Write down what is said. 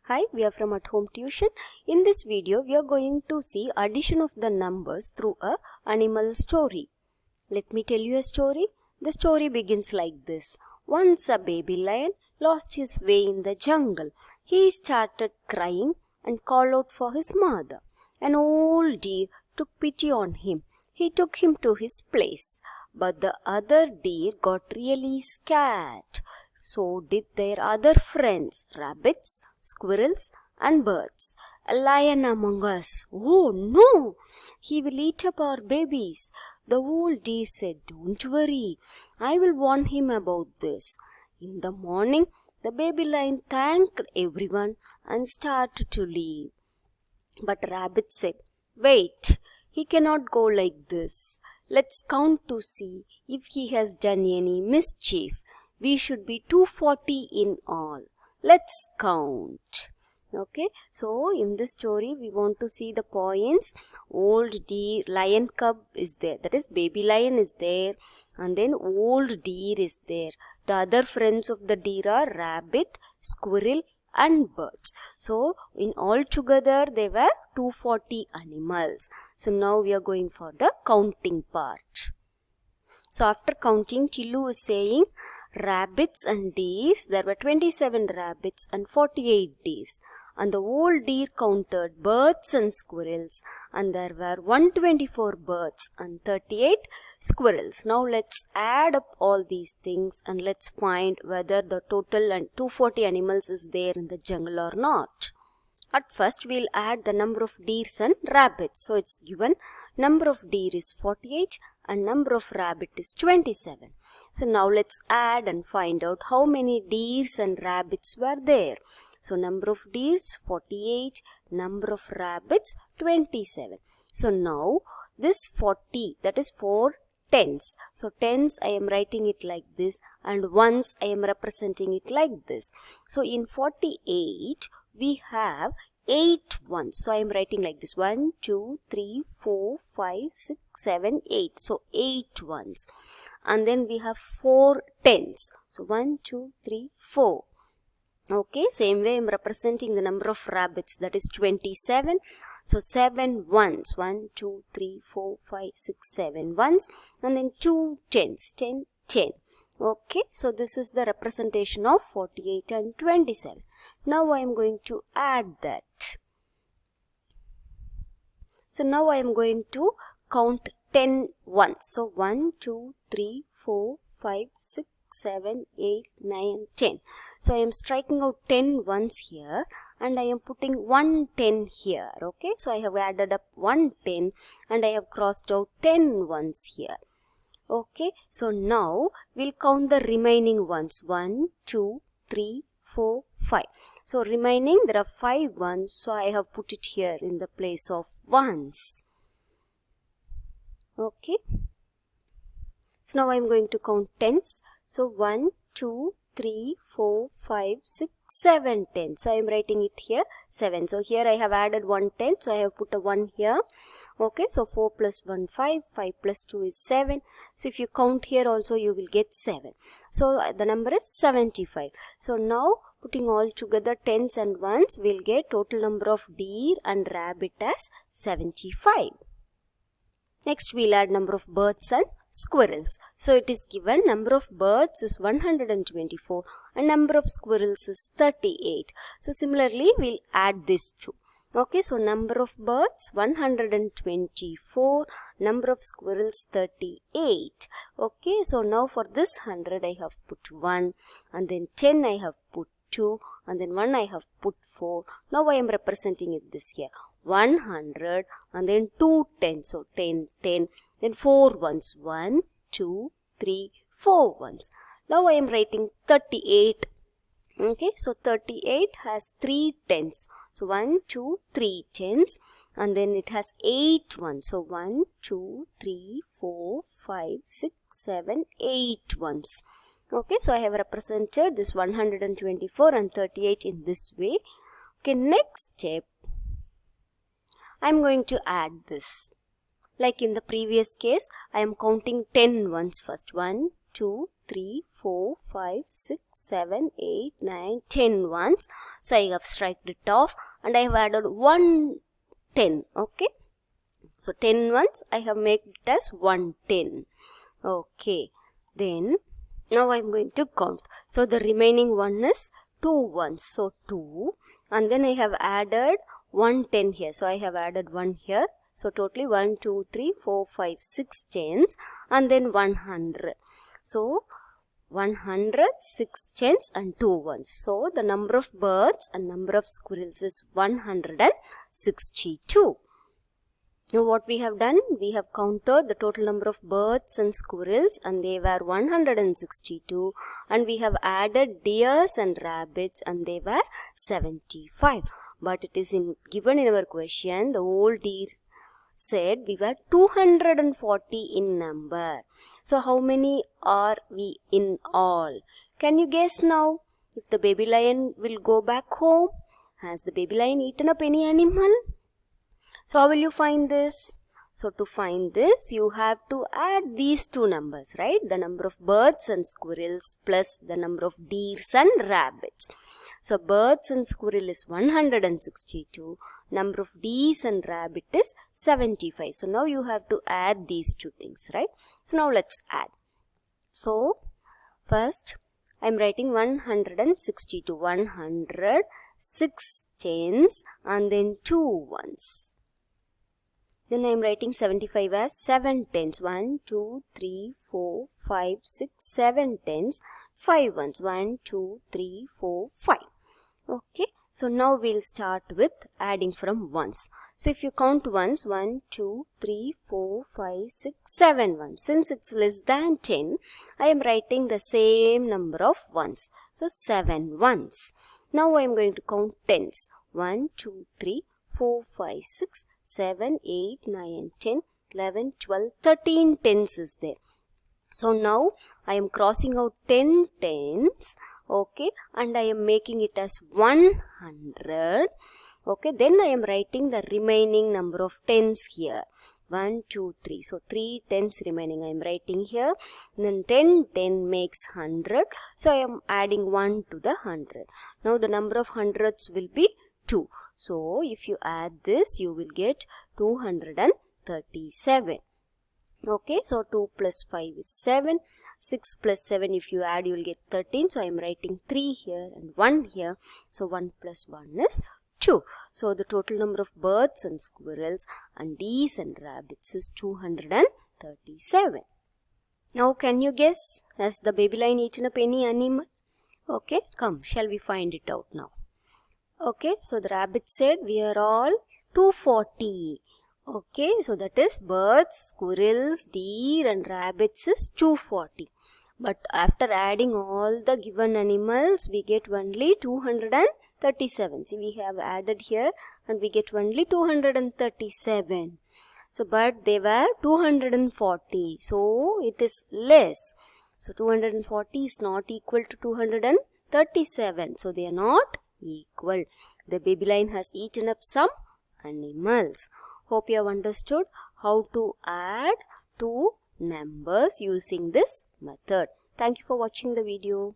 Hi, we are from At Home Tuition. In this video, we are going to see addition of the numbers through a animal story. Let me tell you a story. The story begins like this. Once a baby lion lost his way in the jungle. He started crying and called out for his mother. An old deer took pity on him. He took him to his place. But the other deer got really scared. So did their other friends, rabbits, squirrels, and birds. A lion among us. Oh no! He will eat up our babies. The old deer said, Don't worry. I will warn him about this. In the morning, the baby lion thanked everyone and started to leave. But rabbit said, Wait, he cannot go like this. Let's count to see if he has done any mischief. We should be 240 in all. Let's count. Okay, so in this story we want to see the points. Old deer, lion cub is there. That is baby lion is there. And then old deer is there. The other friends of the deer are rabbit, squirrel and birds. So in all together there were 240 animals. So now we are going for the counting part. So after counting, Tillu is saying rabbits and deers, there were 27 rabbits and 48 deers. And the old deer counted birds and squirrels, and there were 124 birds and 38 squirrels. Now let's add up all these things and let's find whether the total and 240 animals is there in the jungle or not. At first we'll add the number of deers and rabbits. So it's given number of deer is 48 and number of rabbit is 27. So now let's add and find out how many deers and rabbits were there. So number of deers 48, number of rabbits 27. So now this 40, that is 4 tens. So tens I am writing it like this and ones I am representing it like this. So in 48 we have 8 ones. So I am writing like this. 1, 2, 3, 4, 5, 6, 7, 8. So 8 ones. And then we have 4 tens. So 1, 2, 3, 4. Okay, same way I am representing the number of rabbits, that is 27. So 7 ones. 1, 2, 3, 4, 5, 6, 7 ones. And then 2 tens. 10, 10. Okay, so this is the representation of 48 and 27. Now I am going to add that. So now I am going to count 10 ones. So 1, 2, 3, 4, 5, 6, 7, 8, 9, 10. So I am striking out 10 ones here and I am putting 1 10 here. Okay, so I have added up 1 10 and I have crossed out 10 ones here. Okay, so now we'll count the remaining ones. 1, 2, 3, 4, 5. So remaining there are 5 ones, so I have put it here in the place of ones. Okay. So now I am going to count tens. So 1, 2, 3, 4, 5, 6, 7 tens. So I am writing it here 7. So here I have added 1 10. So I have put a 1 here. Okay. So 4 plus 1 5. 5 plus 2 is 7. So if you count here also you will get 7. So the number is 75. So now putting all together tens and ones, we'll get total number of deer and rabbit as 75. Next we'll add number of birds and squirrels. So it is given number of birds is 124 and number of squirrels is 38. So similarly we'll add this too. Okay, so number of birds 124, number of squirrels 38. Okay, so now for this 100 I have put 1 and then 10 I have put 2 and then 1 I have put 4. Now I am representing it this here. 100 and then 2 tens. So 10, 10. Then 4 ones. 1, 2, 3, 4 ones. Now I am writing 38. Okay, so 38 has 3 tens. So 1, 2, 3 tens. And then it has 8 ones. So 1, 2, 3, 4, 5, 6, 7, 8 ones. Okay, so I have represented this 124 and 38 in this way. Okay, next step, I am going to add this. Like in the previous case, I am counting 10 ones first. 1, 2, 3, 4, 5, 6, 7, 8, 9, 10 ones. So I have striked it off and I have added 1 10. Okay. So 10 ones I have made it as 110. Okay. Then now I am going to count. So the remaining one is 2 ones. So 2. And then I have added 110 here. So I have added 1 here. So totally 1, 2, 3, 4, 5, 6 tens and then 100. So 100, 6 tens and 2 ones. So the number of birds and number of squirrels is 162. Now what we have done, we have counted the total number of birds and squirrels and they were 162, and we have added deers and rabbits and they were 75. But it is given in our question, the old deer said we were 240 in number. So how many are we in all? Can you guess now? If the baby lion will go back home, has the baby lion eaten up any animal? So how will you find this? So to find this, you have to add these two numbers, right? The number of birds and squirrels plus the number of deers and rabbits. So birds and squirrel is 162. Number of deers and rabbit is 75. So now you have to add these two things, right? So now let's add. So first I am writing 162. 100, 6 tens and then 2 ones. Then I am writing 75 as 7 tens. 1, 2, 3, 4, 5, 6, 7 tens. 5 ones. 1, 2, 3, 4, 5. Okay. So now we'll start with adding from ones. So if you count ones, 1, 2, 3, 4, 5, 6, 7 ones. Since it's less than 10, I am writing the same number of ones. So 7 ones. Now I am going to count tens. 1, 2, 3, 4, 5, 6, 7, 8, 9, 10, 11, 12, 13 tens is there. So now I am crossing out 10 tens. Okay, and I am making it as 100. Okay, then I am writing the remaining number of tens here. 1, 2, 3. So 3 tens remaining I am writing here. And then 10 makes 100. So I am adding 1 to the 100. Now the number of hundreds will be 2. So if you add this, you will get 237. Okay, so 2 plus 5 is 7. 6 plus 7, if you add, you will get 13. So I am writing 3 here and 1 here. So 1 plus 1 is 2. So the total number of birds and squirrels and deers and rabbits is 237. Now can you guess? Has the baby lion eaten up any animal? Okay, come, shall we find it out now? Okay, so the rabbit said we are all 240. Okay, so that is birds, squirrels, deer and rabbits is 240. But after adding all the given animals, we get only 237. See, we have added here and we get only 237. So, but they were 240. So, it is less. So, 240 is not equal to 237. So, they are not equal. The baby lion has eaten up some animals. Hope you have understood how to add two numbers using this method. Thank you for watching the video.